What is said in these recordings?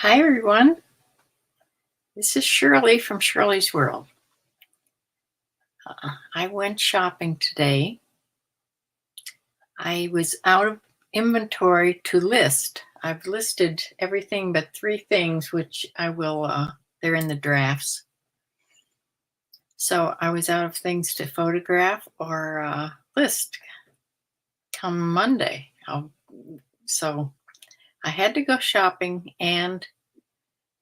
Hi, everyone. This is Shirley from Shirley's World. I went shopping today. I was out of inventory to list. I've listed everything but three things, which I will, they're in the drafts. So I was out of things to photograph or list come Monday. So I had to go shopping, and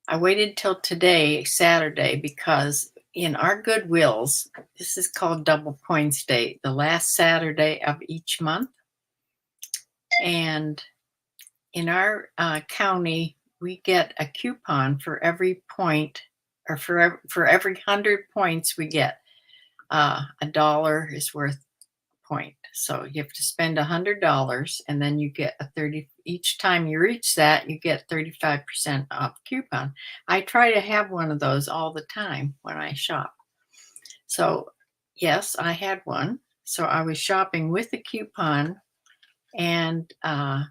I waited till today, Saturday, because in our Goodwills, this is called Double Points Day, the last Saturday of each month. And in our county, we get a coupon for every point, or for every 100 points we get, $1 is worth a point. So you have to spend $100, and then you get a 30. Each time you reach that, you get 35% off coupon. I try to have one of those all the time when I shop. So yes, I had one. So I was shopping with the coupon, and I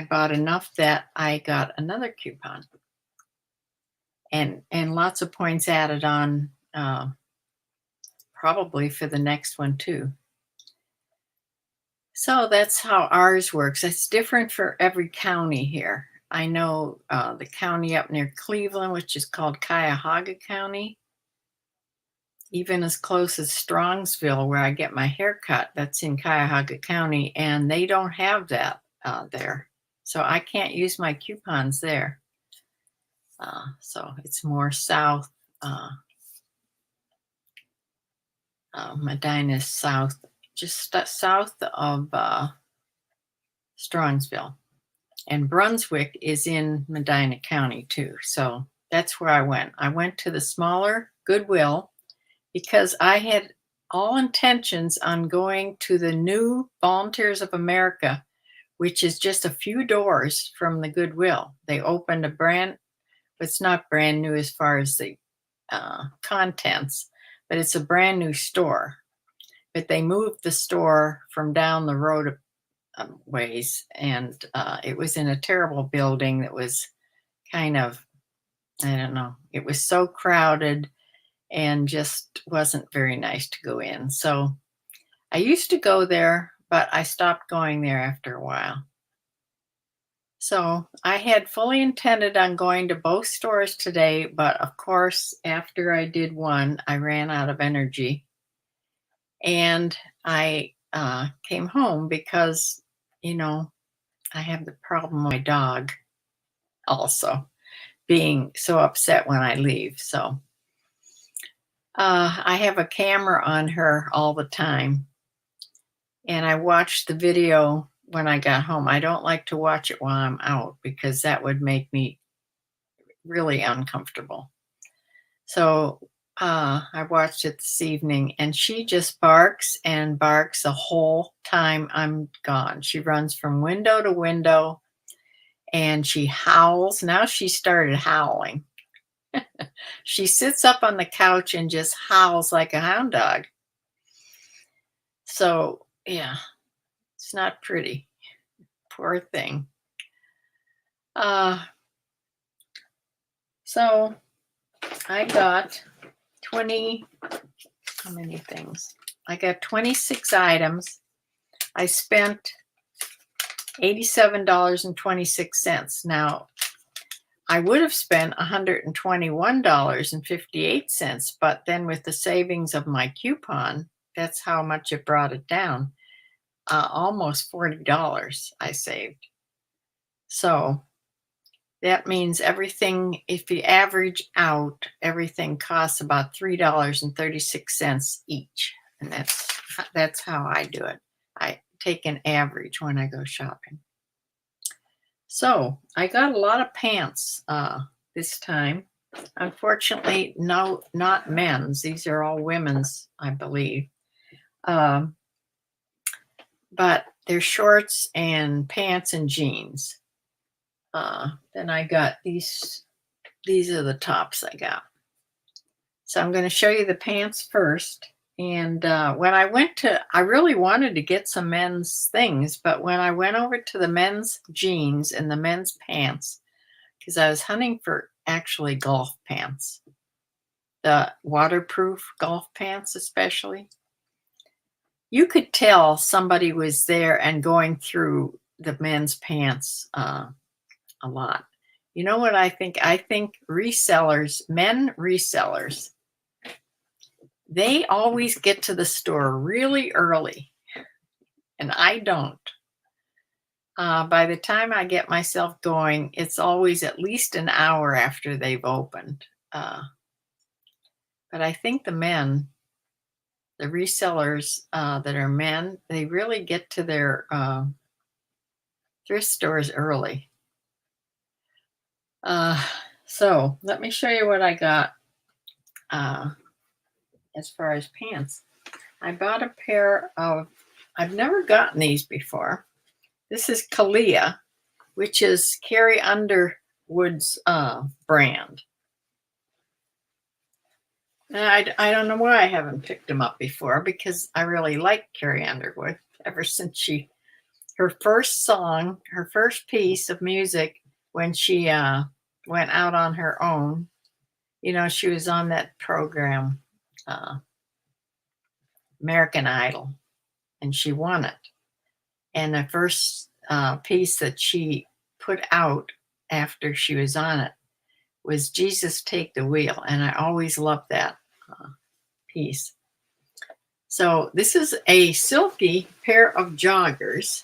bought enough that I got another coupon, and lots of points added on, probably for the next one too. So that's how ours works. It's different for every county here. I know the county up near Cleveland, which is called Cuyahoga County, even as close as Strongsville, where I get my hair cut, that's in Cuyahoga County, and they don't have that there. So I can't use my coupons there. So it's more south. Medina's south, just south of Strongsville. And Brunswick is in Medina County too. So that's where I went. I went to the smaller Goodwill because I had all intentions on going to the new Volunteers of America, which is just a few doors from the Goodwill. They opened it's not brand new as far as the contents, but it's a brand new store. But they moved the store from down the road ways, and it was in a terrible building that was kind of, I don't know, it was so crowded and just wasn't very nice to go in. So I used to go there, but I stopped going there after a while. So I had fully intended on going to both stores today, but of course, after I did one, I ran out of energy. And I came home because, I have the problem with my dog also being so upset when I leave. So I have a camera on her all the time, and I watched the video when I got home. I don't like to watch it while I'm out because that would make me really uncomfortable. So I watched it this evening, and she just barks and barks the whole time I'm gone. She runs from window to window, and she howls. Now she started howling. She sits up on the couch and just howls like a hound dog. So, yeah, it's not pretty. Poor thing. So I got how many things? I got 26 items. I spent $87.26. Now, I would have spent $121.58, but then with the savings of my coupon, that's how much it brought it down. Almost $40 I saved. So that means everything, if you average out, everything costs about $3.36 each. And that's how I do it. I take an average when I go shopping. So I got a lot of pants this time. Unfortunately, no, not men's. These are all women's, I believe. But they're shorts and pants and jeans. Then I got these are the tops I got. So I'm going to show you the pants first. And when I really wanted to get some men's things, but when I went over to the men's jeans and the men's pants, because I was hunting for actually golf pants, the waterproof golf pants especially. You could tell somebody was there and going through the men's pants a lot. You know what I think? I think resellers, men resellers, they always get to the store really early, and I don't. By the time I get myself going, it's always at least an hour after they've opened. But I think the men, the resellers that are men, they really get to their thrift stores early. So let me show you what I got as far as pants. I bought a pair of, I've never gotten these before. This is Kalia, which is Carrie Underwood's brand. And I don't know why I haven't picked them up before, because I really like Carrie Underwood ever since her first song, her first piece of music when she went out on her own. You know, she was on that program, American Idol, and she won it. And the first piece that she put out after she was on it was Jesus Take the Wheel. And I always loved that piece. So this is a silky pair of joggers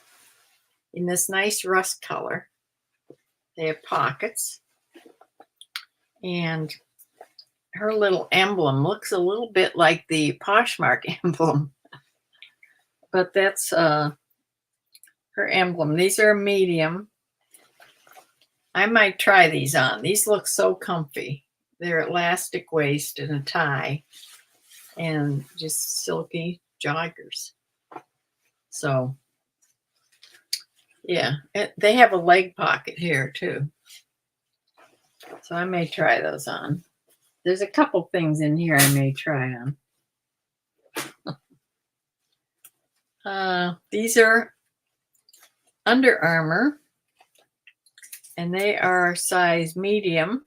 in this nice rust color. They have pockets. And her little emblem looks a little bit like the Poshmark emblem. But that's her emblem. These are medium. I might try these on. These look so comfy. They're elastic waist and a tie and just silky joggers. So, yeah, they have a leg pocket here too. So I may try those on. There's a couple things in here I may try on. These are Under Armour, and they are size medium.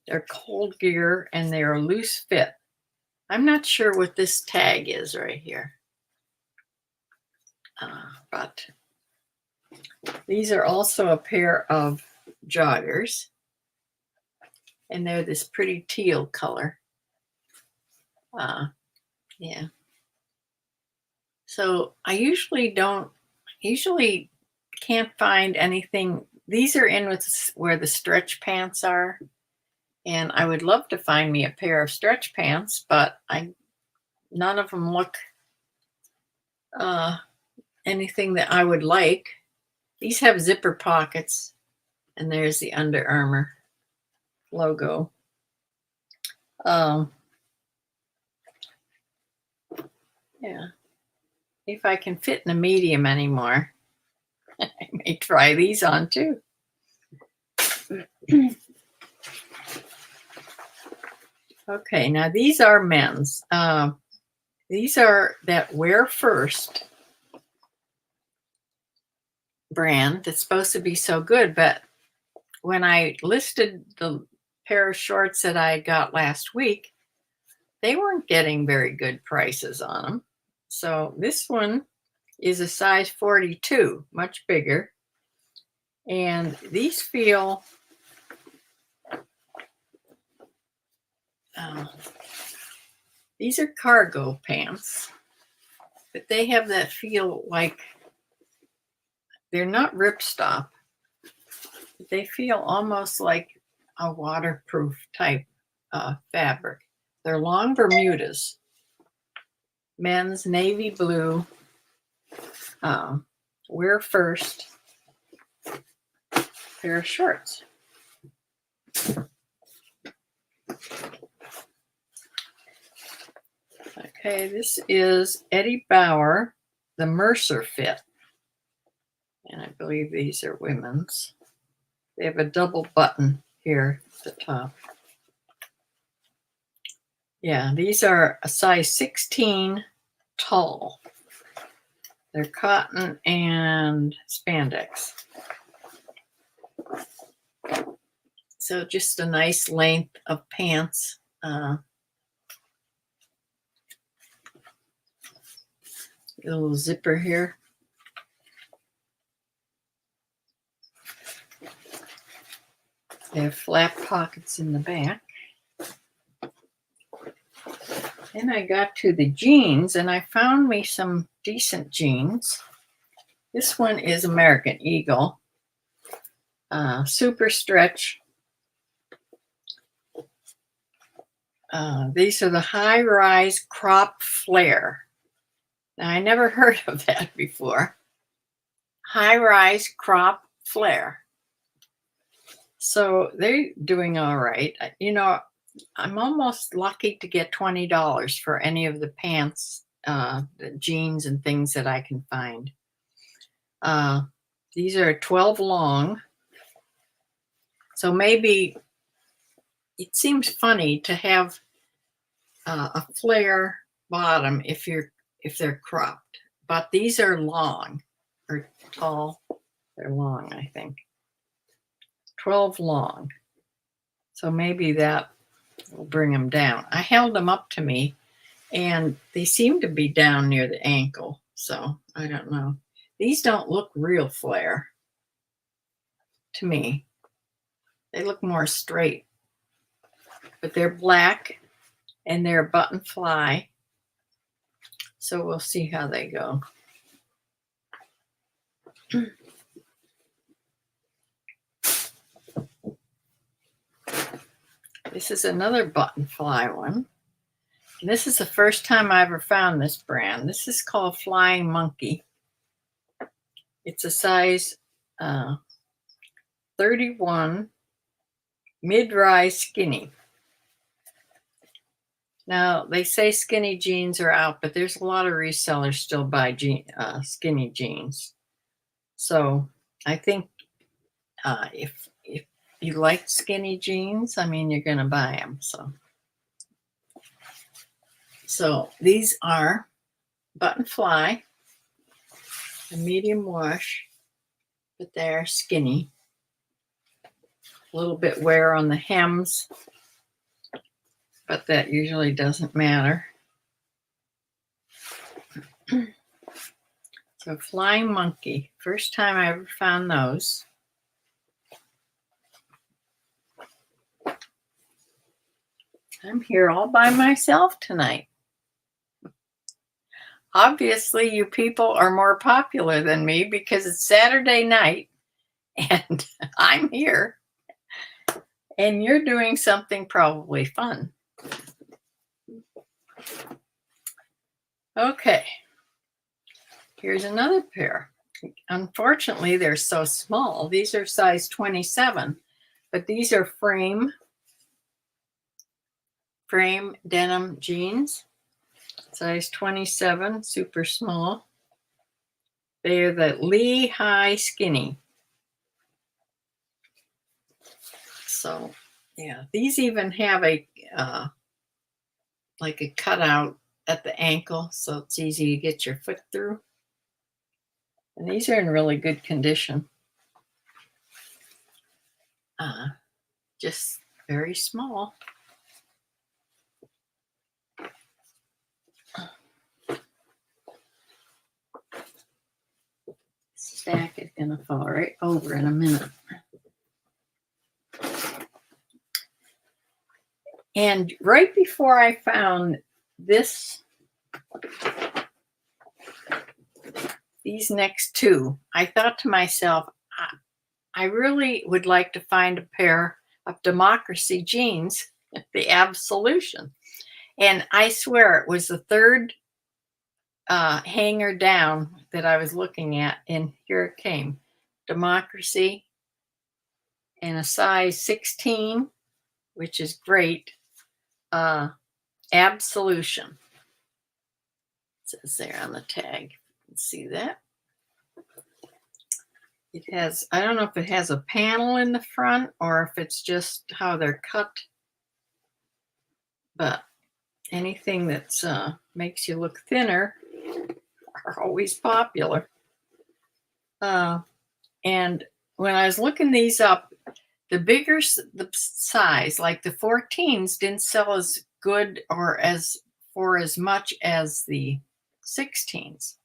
They're cold gear and they are loose fit. I'm not sure what this tag is right here. But these are also a pair of joggers. And they're this pretty teal color. Yeah. So I usually can't find anything. These are in with where the stretch pants are. And I would love to find me a pair of stretch pants, but none of them look anything that I would like. These have zipper pockets, and there's the Under Armour logo. Yeah. If I can fit in a medium anymore, I may try these on too. Okay, now these are men's. These are that Wear First brand that's supposed to be so good, but when I listed the pair of shorts that I got last week, they weren't getting very good prices on them. So this one is a size 42, much bigger. And these feel these are cargo pants, but they have that feel like they're not ripstop. They feel almost like a waterproof type fabric. They're long Bermudas. Men's navy blue. Wear First pair of shorts. Okay, this is Eddie Bauer, the Mercer fit. And I believe these are women's. They have a double button here at the top. Yeah, these are a size 16 tall. They're cotton and spandex. So just a nice length of pants. A little zipper here. They have flap pockets in the back. Then I got to the jeans, and I found me some decent jeans. This one is American Eagle. Super stretch. These are the high-rise crop flare. Now, I never heard of that before. High-rise crop flare. So they're doing all right. You know, I'm almost lucky to get $20 for any of the pants, the jeans and things that I can find. These are 12 long. So maybe it seems funny to have a flare bottom if they're cropped, but these are long or tall. They're long, I think. 12 long. So maybe that will bring them down. I held them up to me, and they seem to be down near the ankle. So I don't know. These don't look real flare to me. They look more straight, but they're black and they're button fly. So we'll see how they go. This is another button fly one. And this is the first time I ever found this brand. This is called Flying Monkey. It's a size 31 mid-rise skinny. Now, they say skinny jeans are out, but there's a lot of resellers still buy skinny jeans. So I think if you like skinny jeans, I mean, you're going to buy them. So these are button fly, a medium wash, but they're skinny. A little bit wear on the hems, but that usually doesn't matter. So Flying Monkey, first time I ever found those. I'm here all by myself tonight. Obviously, you people are more popular than me because it's Saturday night and I'm here and you're doing something probably fun. Okay, here's another pair. Unfortunately, they're so small. These are size 27, but these are frame denim jeans, size 27, super small. They are the Lee High Skinny. So, yeah, these even have a like a cutout at the ankle, so it's easy to get your foot through. And these are in really good condition. Just very small. Stack is going to fall right over in a minute. And right before I found these next two, I thought to myself, I really would like to find a pair of Democracy jeans, the Absolution. And I swear it was the third hanger down that I was looking at, and here it came. Democracy in a size 16, which is great. Absolution. It says there on the tag. You can see that. It has, I don't know if it has a panel in the front or if it's just how they're cut, but anything that makes you look thinner are always popular. And when I was looking these up, The bigger the size, like the 14s, didn't sell as good or as much as the 16s.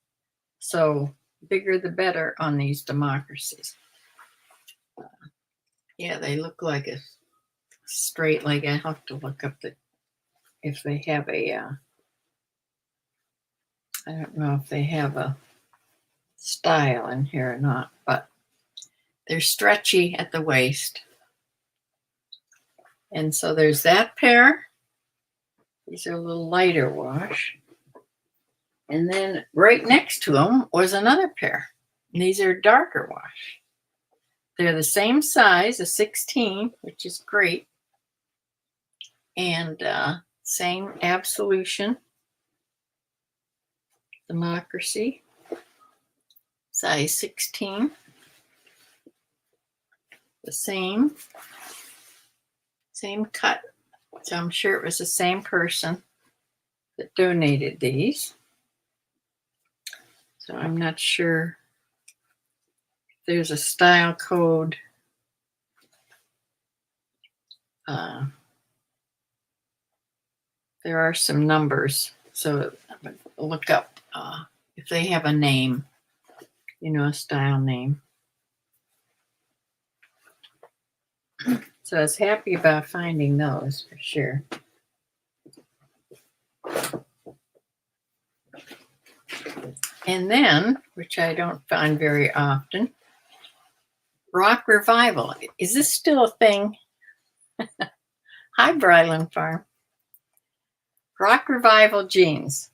So bigger the better on these democracies. Yeah, they look like a straight leg. I have to look up if they have a. I don't know if they have a style in here or not, but they're stretchy at the waist. And so there's that pair. These are a little lighter wash. And then right next to them was another pair. And these are darker wash. They're the same size, a 16, which is great. And same absolution. Democracy. Size 16. The same cut. So I'm sure it was the same person that donated these. So I'm not sure if there's a style code. There are some numbers. So look up if they have a name, a style name. So I was happy about finding those for sure. And then, which I don't find very often, Rock Revival. Is this still a thing? Hi, Bryland Farm. Rock Revival jeans.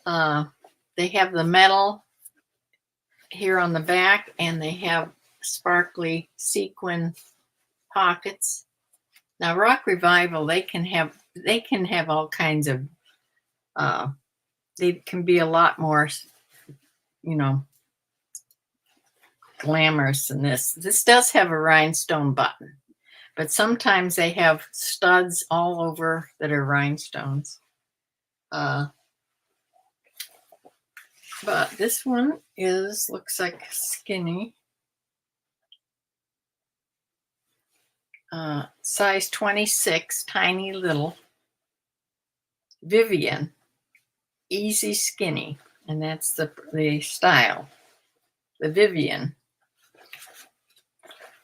They have the metal here on the back, and they have sparkly sequin pockets. Now, Rock Revival, they can have all kinds of. They can be a lot more, glamorous than this. This does have a rhinestone button, but sometimes they have studs all over that are rhinestones. But this one looks like skinny. Size 26, tiny little. Vivian, easy skinny, and that's the style, the Vivian.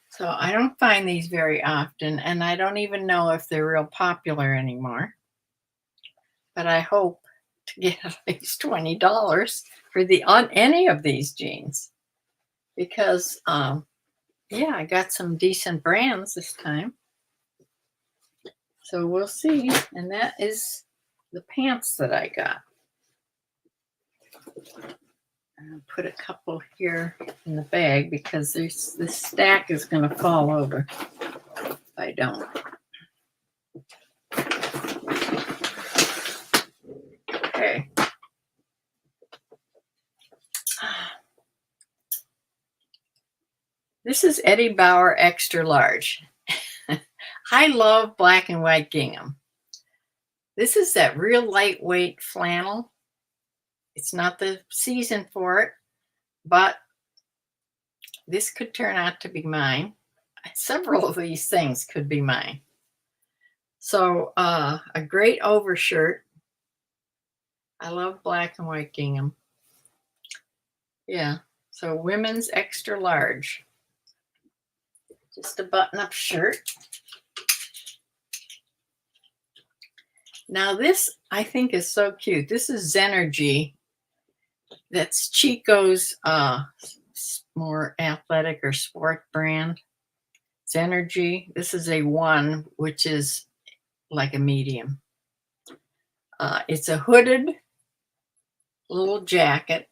So I don't find these very often, and I don't even know if they're real popular anymore. But I hope to get at least $20 for any of these jeans, because I got some decent brands this time. So we'll see. And that is the pants that I got. I'll put a couple here in the bag because this stack is going to fall over if I don't. Okay. This is Eddie Bauer Extra Large. I love black and white gingham. This is that real lightweight flannel. It's not the season for it, but this could turn out to be mine. Several of these things could be mine. So a great overshirt. I love black and white gingham. Yeah, so women's extra large. Just a button-up shirt. Now this, I think, is so cute. This is Zenergy. That's Chico's more athletic or sport brand. Zenergy. This is a 1, which is like a medium. It's a hooded little jacket,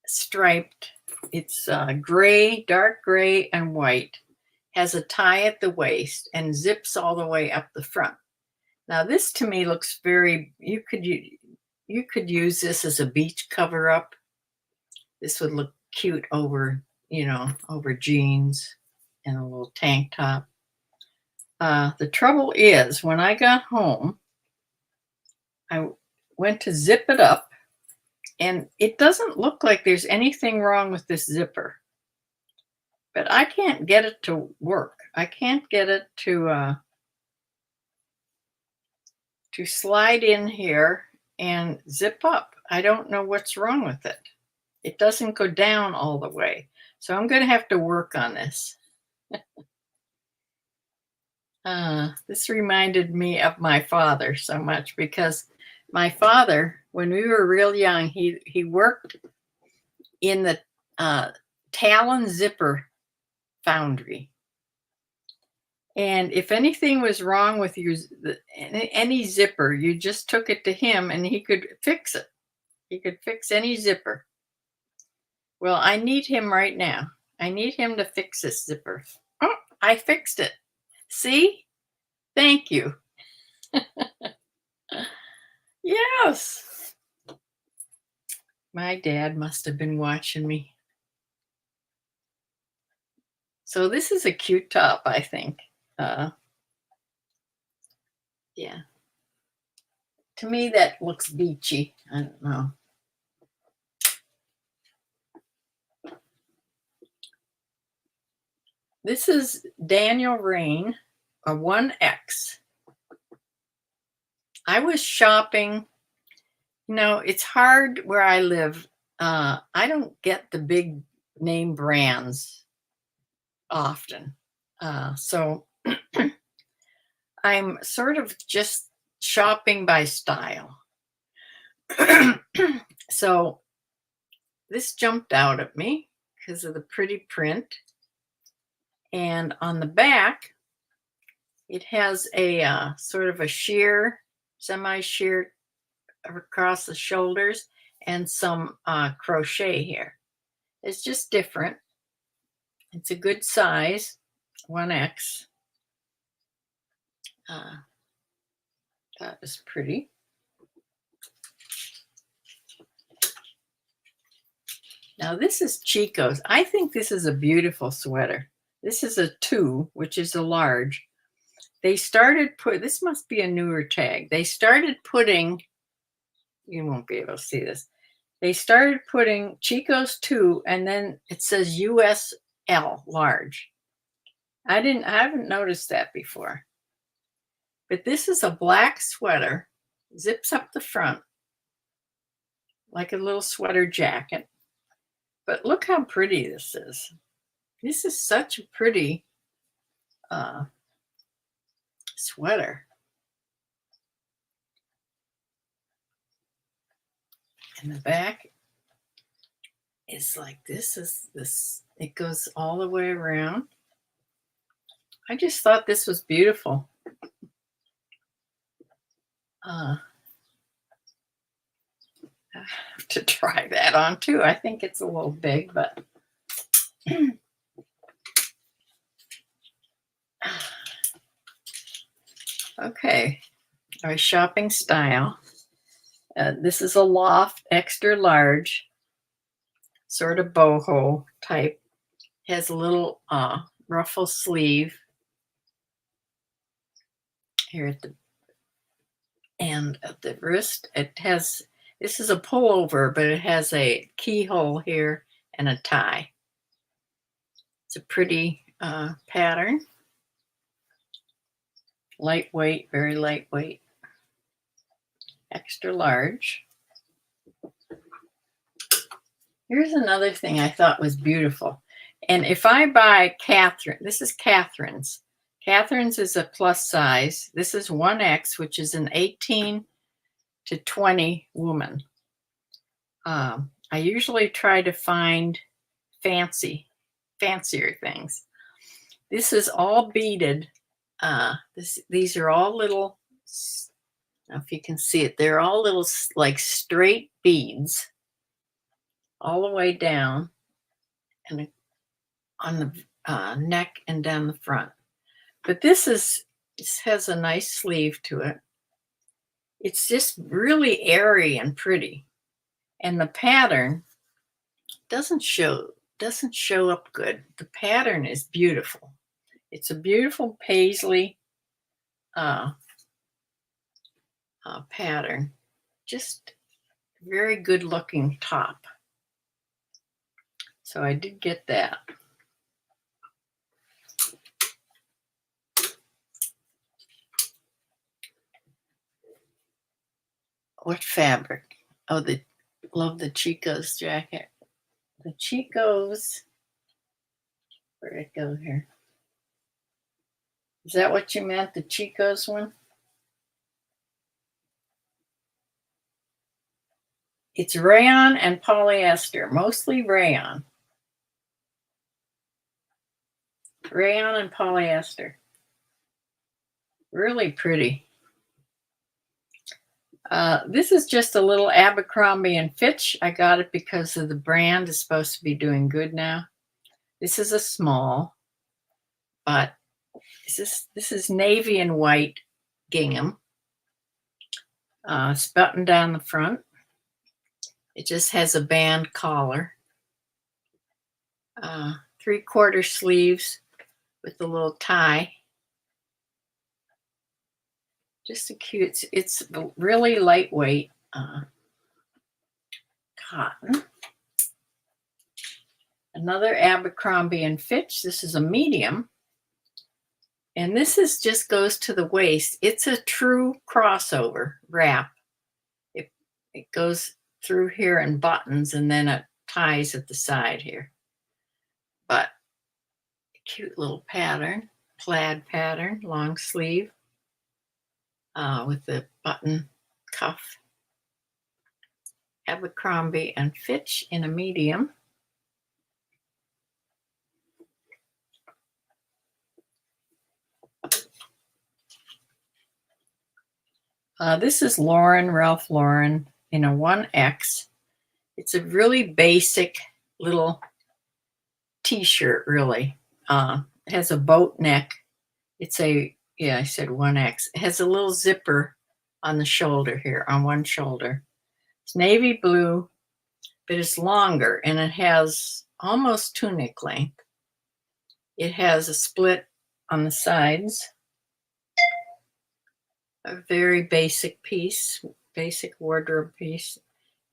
striped. It's gray, dark gray, and white. Has a tie at the waist and zips all the way up the front. Now this to me looks very. You could use this as a beach cover-up. This would look cute over jeans and a little tank top. The trouble is, when I got home, I went to zip it up, and it doesn't look like there's anything wrong with this zipper. but I can't get it to work. I can't get it to slide in here and zip up. I don't know what's wrong with it. It doesn't go down all the way. So I'm going to have to work on this. This reminded me of my father so much, because my father, when we were real young, he worked in the Talon zipper foundry. And if anything was wrong with any zipper, you just took it to him and he could fix it. He could fix any zipper. Well, I need him right now. I need him to fix this zipper. Oh, I fixed it. See? Thank you. Yes. My dad must have been watching me. So this is a cute top, I think. Yeah. To me, that looks beachy. I don't know. This is Daniel Rain, a 1X. I was shopping. It's hard where I live. I don't get the big name brands often. So I'm sort of just shopping by style. So this jumped out at me because of the pretty print. And on the back, it has a sort of a sheer, semi-sheer across the shoulders and some crochet here. It's just different. It's a good size, 1X. That is pretty. Now this is Chico's. I think this is a beautiful sweater. This is a 2, which is a large. They started this must be a newer tag. They started putting, you won't be able to see this. They started putting Chico's 2, and then it says USL large. I haven't noticed that before. But this is a black sweater, zips up the front like a little sweater jacket. But look how pretty this is. This is such a pretty sweater. And the back is like this. It goes all the way around. I just thought this was beautiful. I have to try that on too. I think it's a little big, but okay. Our shopping style. This is a loft, extra large, sort of boho type. Has a little ruffle sleeve here at the end of the wrist. This is a pullover, but it has a keyhole here and a tie. It's a pretty pattern. Lightweight, very lightweight. Extra large. Here's another thing I thought was beautiful. And if I buy Catherine, this is Catherine's. Catherine's is a plus size. This is 1X, which is an 18 to 20 woman. I usually try to find fancier things. This is all beaded. These are all little, I don't know if you can see it, they're all little like straight beads all the way down and on the neck and down the front. But this has a nice sleeve to it. It's just really airy and pretty. And the pattern doesn't show up good. The pattern is beautiful. It's a beautiful paisley pattern. Just very good looking top. So I did get that. What fabric? Oh, love the Chico's jacket. The Chico's. Where'd it go here? Is that what you meant? The Chico's one? It's rayon and polyester, mostly rayon. Rayon and polyester. Really pretty. This is just a little Abercrombie and Fitch. I got it because of the brand is supposed to be doing good now. This is a small, but this is navy and white gingham. It's buttoned down the front. It just has a band collar. 3/4 sleeves with a little tie. Just a cute, it's really lightweight cotton. Another Abercrombie and Fitch. This is a medium. And this is just goes to the waist. It's a true crossover wrap. It goes through here and buttons, and then it ties at the side here. But cute little pattern, plaid pattern, long sleeve with the button cuff. Abercrombie and Fitch in a medium. This is Ralph Lauren in a 1X. It's a really basic little t-shirt, really. It has a boat neck. It's I said 1X. It has a little zipper on the shoulder here, on one shoulder. It's navy blue, but it's longer, and it has almost tunic length. It has a split on the sides. A very basic piece, basic wardrobe piece.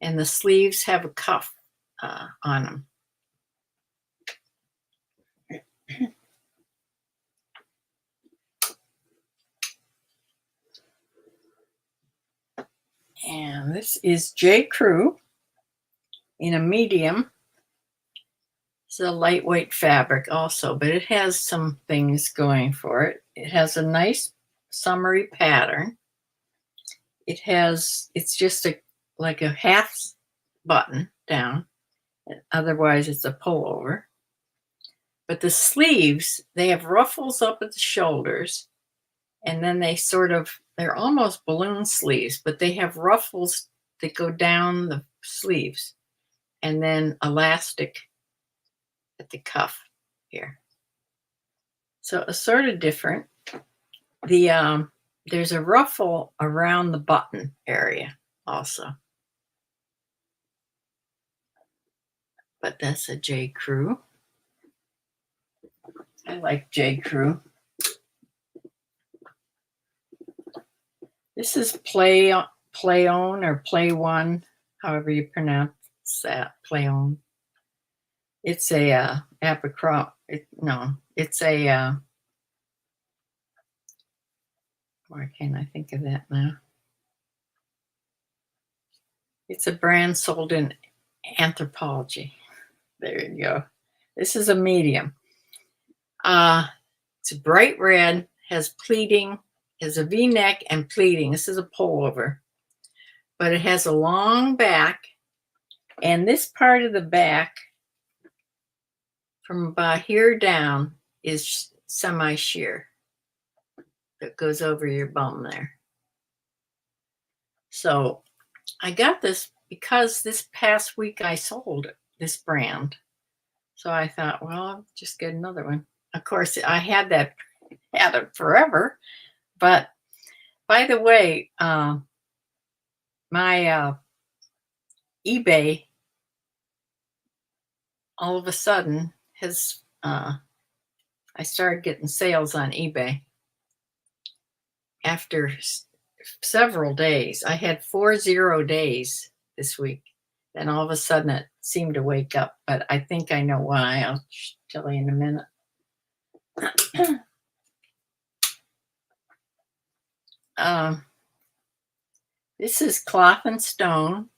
And the sleeves have a cuff on them. And this is J. Crew in a medium. It's a lightweight fabric also, but it has some things going for it. It has a nice summery pattern. It's just like a half button down. Otherwise, it's a pullover. But the sleeves, they have ruffles up at the shoulders, and then they're almost balloon sleeves, but they have ruffles that go down the sleeves, and then elastic at the cuff here. So it's sort of different. There's a ruffle around the button area also. But that's a J. Crew. I like J. Crew. This is Play-On or Play One, however you pronounce that, Play-On. It's a Abercrombie. It's a. Why can't I think of that now? It's a brand sold in Anthropologie. There you go. This is a medium. It's a bright red, has pleating, has a V-neck and pleating. This is a pullover, but it has a long back, and this part of the back from about here down is semi-sheer that goes over your bum there. So I got this because this past week I sold this brand. So I thought, well, I'll just get another one. Of course, I had it forever. But by the way, my eBay all of a sudden has, I started getting sales on eBay after several days. I had 4 0 days this week. Then all of a sudden it seemed to wake up, but I think I know why. I'll tell you in a minute. This is Cloth and Stone.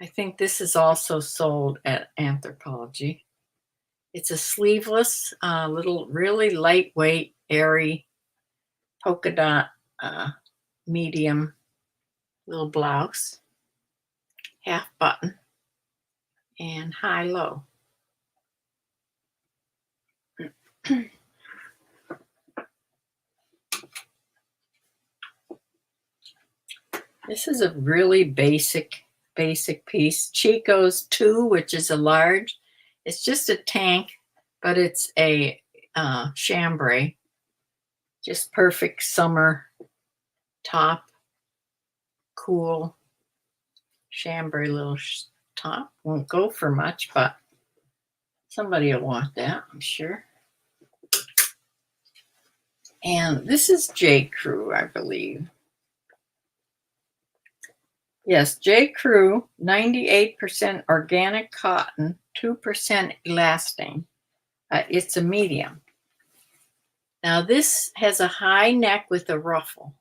I think this is also sold at Anthropologie. It's a sleeveless, little, really lightweight, airy polka dot medium little blouse, half button, and high low. This is a really basic piece. Chico's 2, which is a large. It's just a tank, but it's a chambray. Just perfect summer top. Cool chambray little top. Won't go for much, but somebody will want that, I'm sure. And this is J. Crew, I believe. Yes, J. Crew, 98% organic cotton, 2% elastane. It's a medium. Now this has a high neck with a ruffle.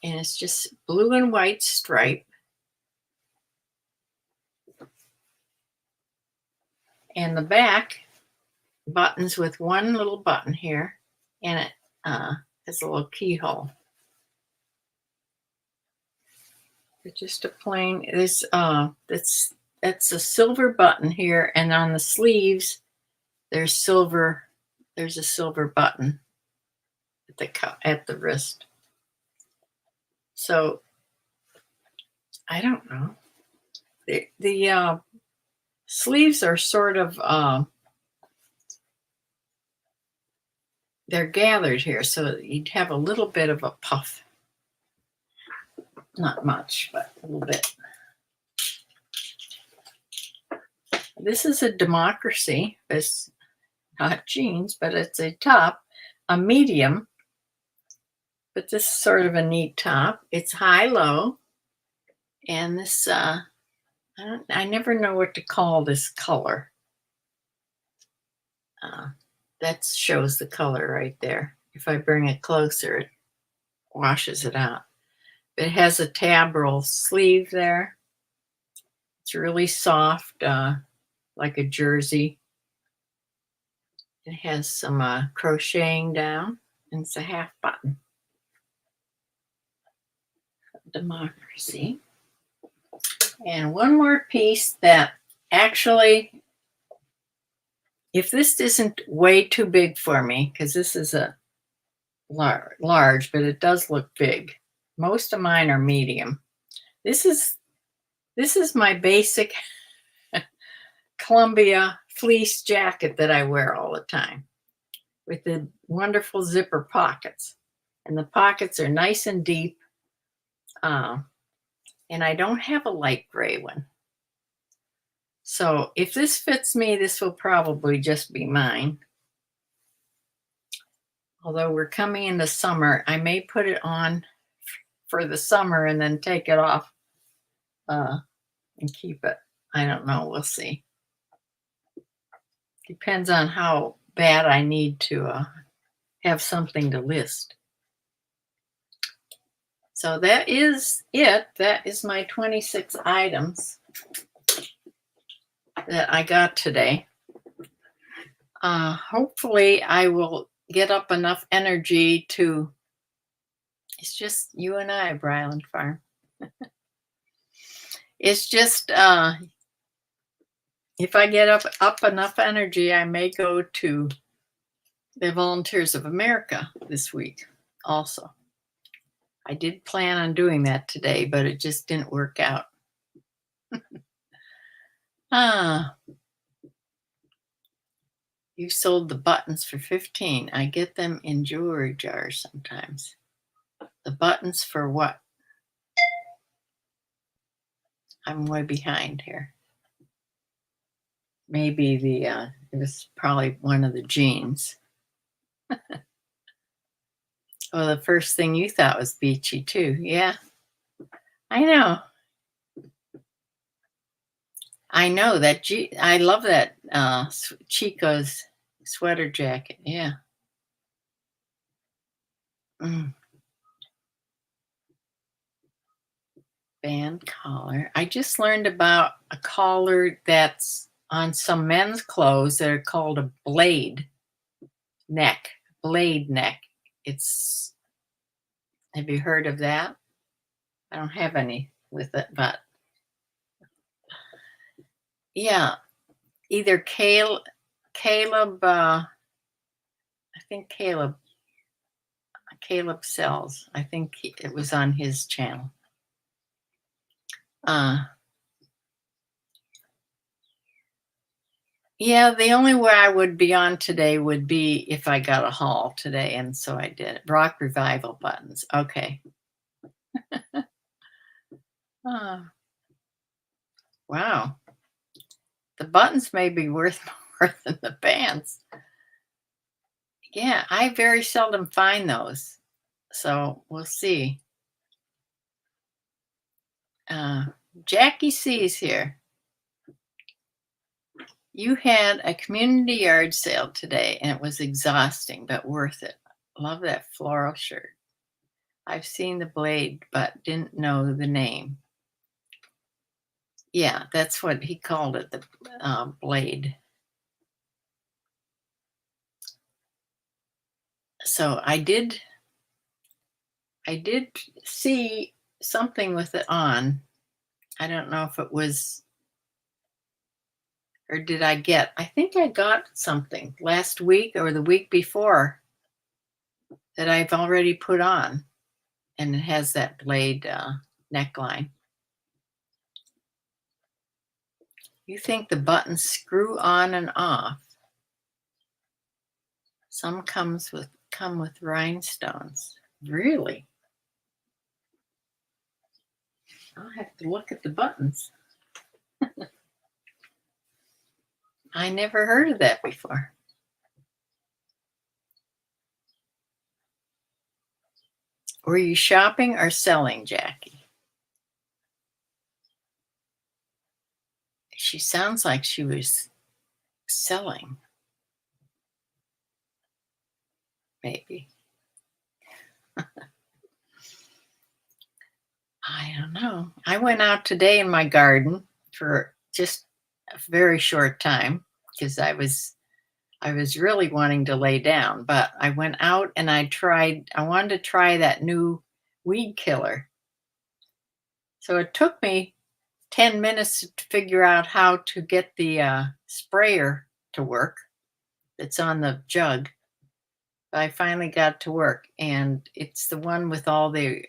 And it's just blue and white stripe. And the back buttons with one little button here, and it has a little keyhole. It's just a plain. This that's a silver button here, and on the sleeves there's silver. There's a silver button at the wrist. So I don't know. The sleeves are sort of they're gathered here, so you'd have a little bit of a puff. Not much, but a little bit. This is a Democracy. It's not jeans, but it's a top, a medium. But this is sort of a neat top. It's high-low, and this I never know what to call this color. That shows the color right there. If I bring it closer, it washes it out. It has a tab roll sleeve there. It's really soft, like a jersey. It has some crocheting down, and it's a half button. Democracy. And one more piece that actually, if this isn't way too big for me, because this is a large, but it does look big. Most of mine are medium. This is my basic Columbia fleece jacket that I wear all the time, with the wonderful zipper pockets. And the pockets are nice and deep. And I don't have a light gray one. So if this fits me, this will probably just be mine. Although we're coming into summer, I may put it on for the summer and then take it off and keep it. I don't know. We'll see. Depends on how bad I need to have something to list. So that is it. That is my 26 items that I got today. Hopefully I will get up enough energy to, it's just you and I, Bryland Farm. It's just, if I get up enough energy, I may go to the Volunteers of America this week also. I did plan on doing that today, but it just didn't work out. You sold the buttons for $15. I get them in jewelry jars sometimes. The buttons for what? I'm way behind here. Maybe it was probably one of the jeans. Oh, the first thing you thought was beachy too. Yeah, I know. I know that. I love that Chico's sweater jacket. Yeah. Band collar. I just learned about a collar that's on some men's clothes that are called a blade neck. Blade neck. It's, have you heard of that? I don't have any with it, but yeah, either Caleb, I think Caleb sells. I think it was on his channel. Yeah, the only way I would be on today would be if I got a haul today, and so I did. Rock Revival buttons. Okay. Wow. The buttons may be worth more than the pants. Yeah, I very seldom find those. So we'll see. Jackie C's here. You had a community yard sale today and it was exhausting, but worth it. Love that floral shirt. I've seen the blade, but didn't know the name. Yeah, that's what he called it, the blade. So I did see something with it on. I don't know if it was, or did I get, I think I got something last week or the week before that I've already put on, and it has that blade neckline. You think the buttons screw on and off. Some come with rhinestones. Really? I'll have to look at the buttons. I never heard of that before. Were you shopping or selling, Jackie? She sounds like she was selling. Maybe. I don't know. I went out today in my garden for just a very short time because I was really wanting to lay down, but I went out and I wanted to try that new weed killer. So it took me 10 minutes to figure out how to get the sprayer to work that's on the jug. I finally got to work, and it's the one with all the,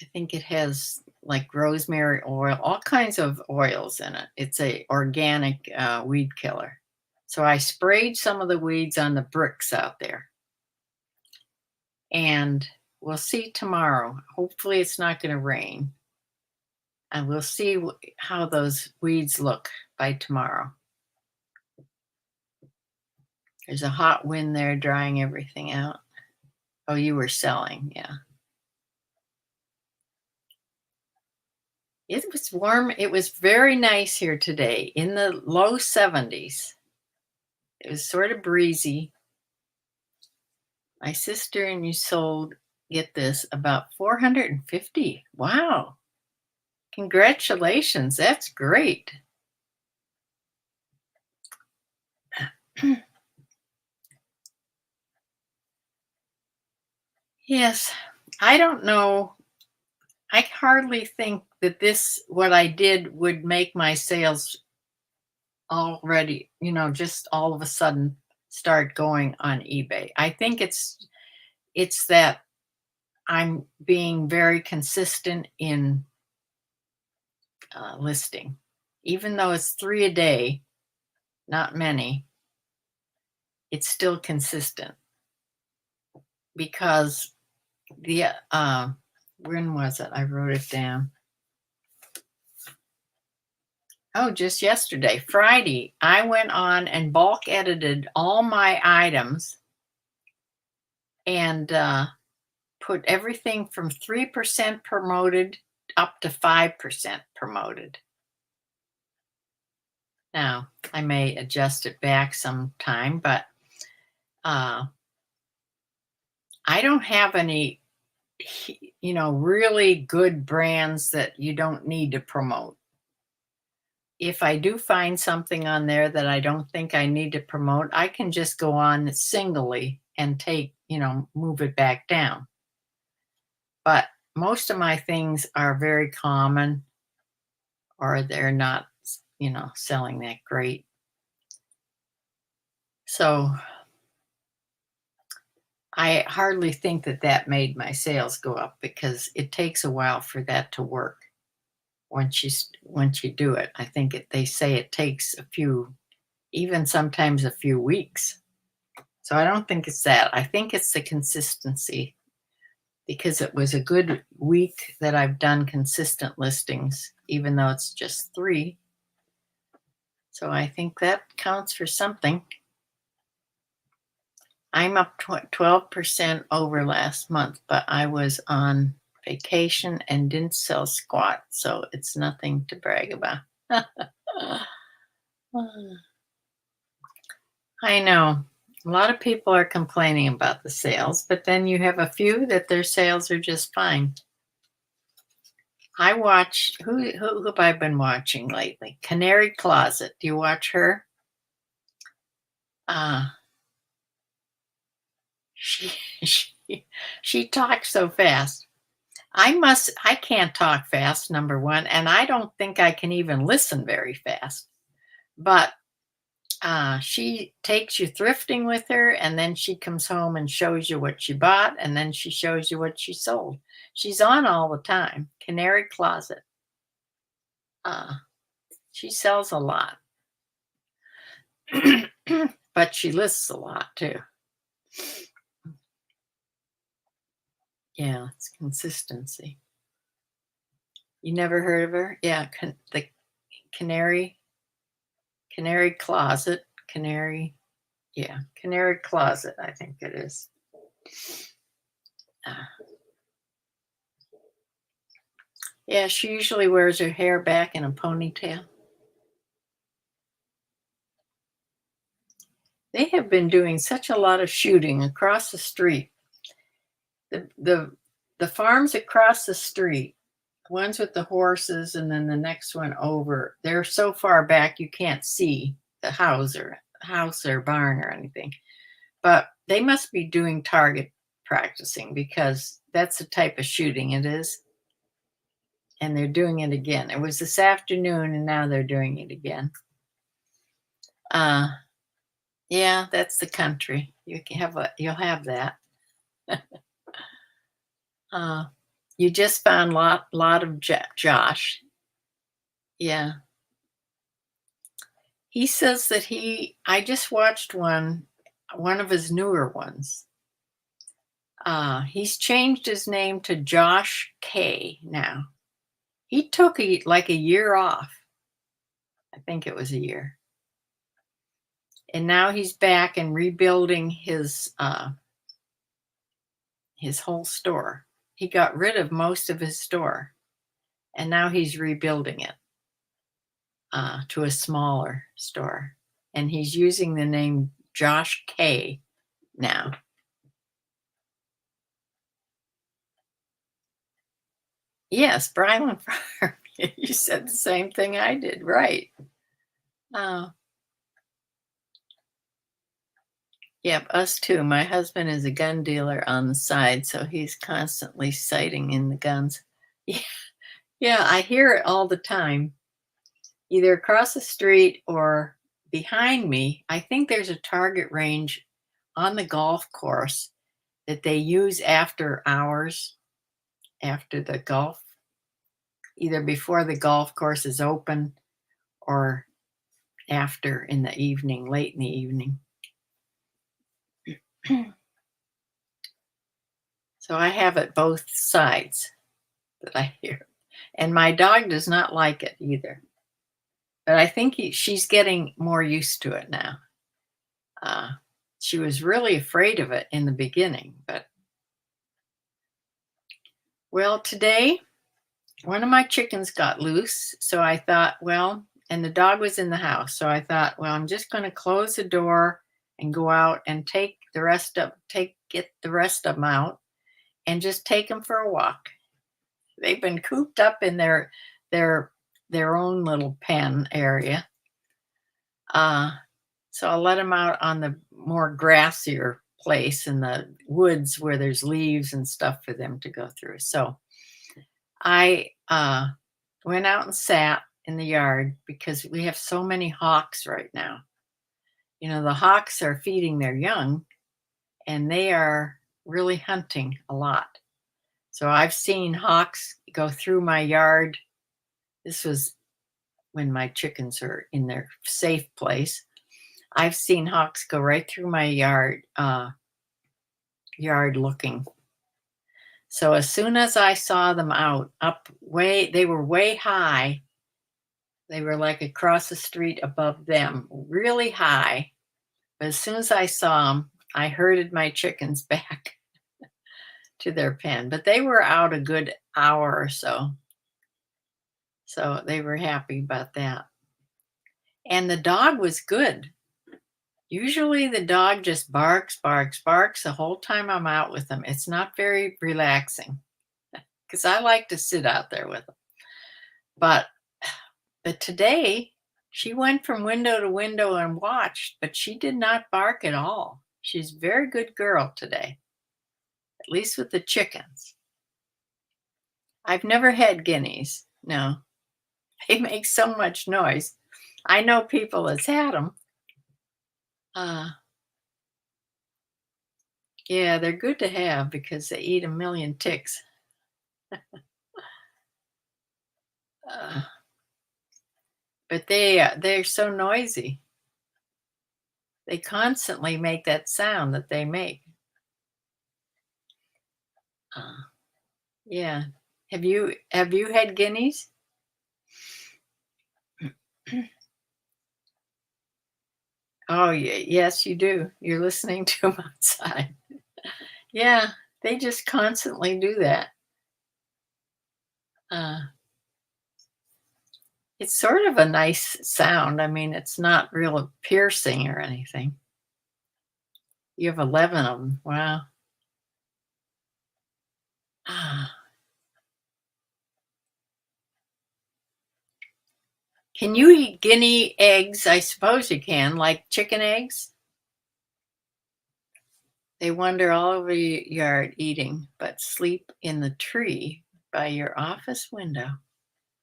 I think it has like rosemary oil, all kinds of oils in it. It's a organic weed killer. So I sprayed some of the weeds on the bricks out there. And we'll see tomorrow. Hopefully it's not going to rain. And we'll see how those weeds look by tomorrow. There's a hot wind there drying everything out. Oh, you were selling, yeah. It was warm. It was very nice here today, in the low 70s. It was sort of breezy. My sister and you sold, get this, about 450. Wow. Congratulations. That's great. Yes. I don't know. I hardly think that what I did would make my sales already, just all of a sudden start going on eBay. I think it's that I'm being very consistent in listing. Even though it's 3 a day, not many, it's still consistent. Because when was it? I wrote it down. Oh, just yesterday, Friday, I went on and bulk edited all my items and put everything from 3% promoted up to 5% promoted. Now, I may adjust it back sometime, but I don't have any really good brands that you don't need to promote. If I do find something on there that I don't think I need to promote, I can just go on singly and move it back down. But most of my things are very common, or they're not, selling that great. So I hardly think that made my sales go up, because it takes a while for that to work. Once you do it, I think they say it takes even sometimes a few weeks. So I don't think it's that. I think it's the consistency, because it was a good week that I've done consistent listings, even though it's just 3. So I think that counts for something. I'm up 12% over last month, but I was on vacation and didn't sell squat, so it's nothing to brag about. I know. A lot of people are complaining about the sales, but then you have a few that their sales are just fine. I watch, who have I been watching lately? Canary Closet. Do you watch her? She she talks so fast. I can't talk fast, number one, and I don't think I can even listen very fast. But she takes you thrifting with her, and then she comes home and shows you what she bought, and then she shows you what she sold. She's on all the time. Canary Closet. She sells a lot, but she lists a lot too. Yeah, it's consistency. You never heard of her? Yeah, the Canary Closet. Canary Closet, I think it is. Yeah, she usually wears her hair back in a ponytail. They have been doing such a lot of shooting across the street. The farms across the street, ones with the horses, and then the next one over, they're so far back you can't see the house or barn or anything. But they must be doing target practicing, because that's the type of shooting it is. And they're doing it again. It was this afternoon, and now they're doing it again. Yeah, that's the country. You'll have that. You just found lot of Josh. Yeah. He says that I just watched one of his newer ones. He's changed his name to Josh K now. He took like a year off. I think it was a year. And now he's back and rebuilding his whole store. He got rid of most of his store, and now he's rebuilding it to a smaller store. And he's using the name Josh K now. Yes, Bryland Farm. You said the same thing I did, right? Yep, us too. My husband is a gun dealer on the side, so he's constantly sighting in the guns. Yeah, yeah, I hear it all the time, either across the street or behind me. I think there's a target range on the golf course that they use after hours, after the golf, either before the golf course is open or after in the evening, late in the evening. So I have it both sides that I hear. And my dog does not like it either. But I think she's getting more used to it now. She was really afraid of it in the beginning. But, well, today, one of my chickens got loose. So I thought, well, and the dog was in the house. So I thought, well, I'm just going to close the door and go out and get the rest of them out. and just take them for a walk. They've been cooped up in their their own little pen area. Uh, so I'll let them out on the more grassier place in the woods where there's leaves and stuff for them to go through. So I went out and sat in the yard because we have so many hawks right now. You know, the hawks are feeding their young and they are really hunting a lot. So I've seen hawks go through my yard. This was when my chickens are in their safe place. I've seen hawks go right through my yard looking. So as soon as I saw them out, they were way high. They were like across the street above them, really high. But as soon as I saw them, I herded my chickens back to their pen. But they were out a good hour or so. So they were happy about that. And the dog was good. Usually the dog just barks the whole time I'm out with them. It's not very relaxing because I like to sit out there with them. But today she went from window to window and watched, but she did not bark at all. She's a very good girl today, at least with the chickens. I've never had guineas. No, they make so much noise. I know people that's had them. Yeah, they're good to have because they eat a million ticks. Uh, but they're so noisy. They constantly make that sound that they make. Yeah. Have you had guineas? Oh, yes, you do. You're listening to them outside. Yeah, they just constantly do that. Uh, it's sort of a nice sound. I mean, it's not real piercing or anything. You have 11 of them. Wow. Can you eat guinea eggs? I suppose you can, like chicken eggs. They wander all over your yard eating, but sleep in the tree by your office window.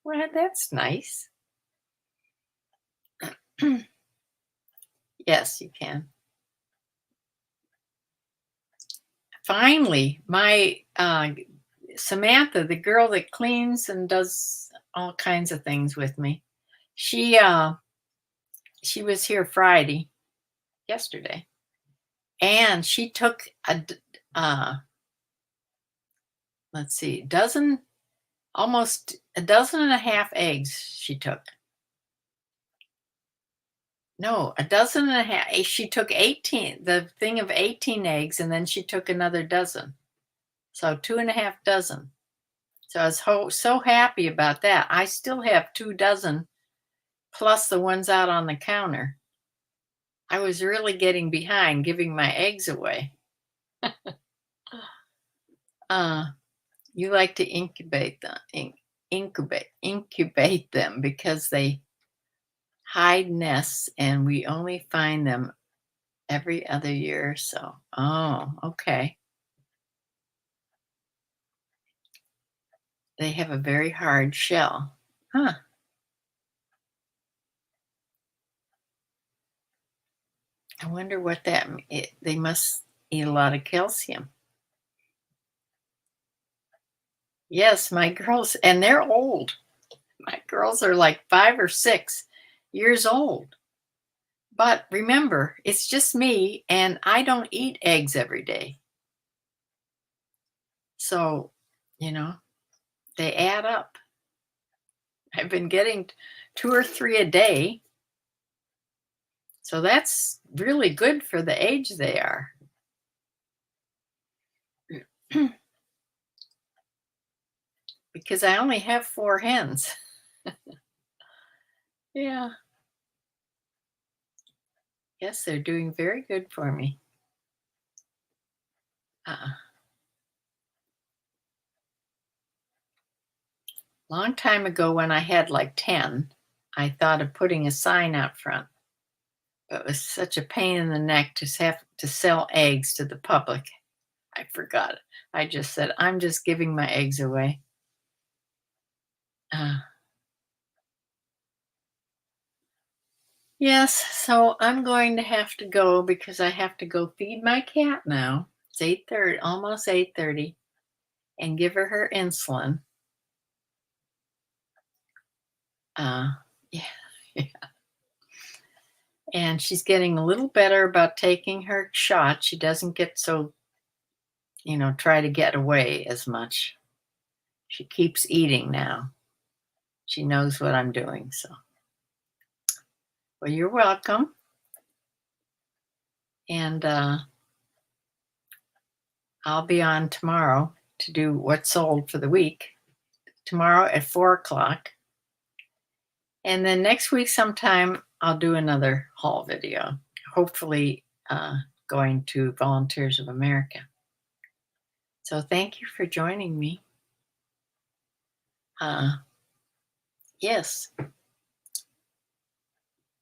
Well, that's nice. Yes, you can. Finally, my Samantha, the girl that cleans and does all kinds of things with me, she was here Friday, yesterday, and she took let's see, almost a dozen and a half eggs she took. No, a dozen and a half. She took 18, the thing of 18 eggs, and then she took another dozen. So 2.5 dozen. So I was so happy about that. I still have 2 dozen plus the ones out on the counter. I was really getting behind giving my eggs away. You like to incubate them because they hide nests and we only find them every other year or so. Oh, okay. They have a very hard shell. Huh. I wonder what they must eat a lot of calcium. Yes, my girls, and they're old. My girls are like 5 or 6 years old. But remember, it's just me, and I don't eat eggs every day. So, you know, they add up. I've been getting 2 or 3 a day. So that's really good for the age they are. Because I only have 4 hens. Yeah. Yes, they're doing very good for me. Uh, Long time ago when I had like 10, I thought of putting a sign out front. But it was such a pain in the neck to have to sell eggs to the public. I forgot. I just said, I'm just giving my eggs away. Uh, yes, so I'm going to have to go because I have to go feed my cat now. It's 8:30, almost 8:30, and give her insulin. Uh, yeah, yeah. And she's getting a little better about taking her shot. She doesn't get so, try to get away as much. She keeps eating now. She knows what I'm doing. So, well, you're welcome. And I'll be on tomorrow to do what's sold for the week. Tomorrow at 4 o'clock. And then next week sometime, I'll do another haul video. Hopefully, going to Volunteers of America. So thank you for joining me. Yes,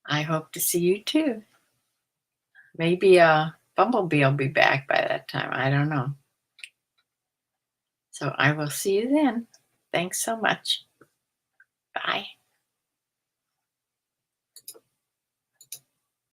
I hope to see you too. Maybe Bumblebee will be back by that time. I don't know. So I will see you then. Thanks so much. Bye.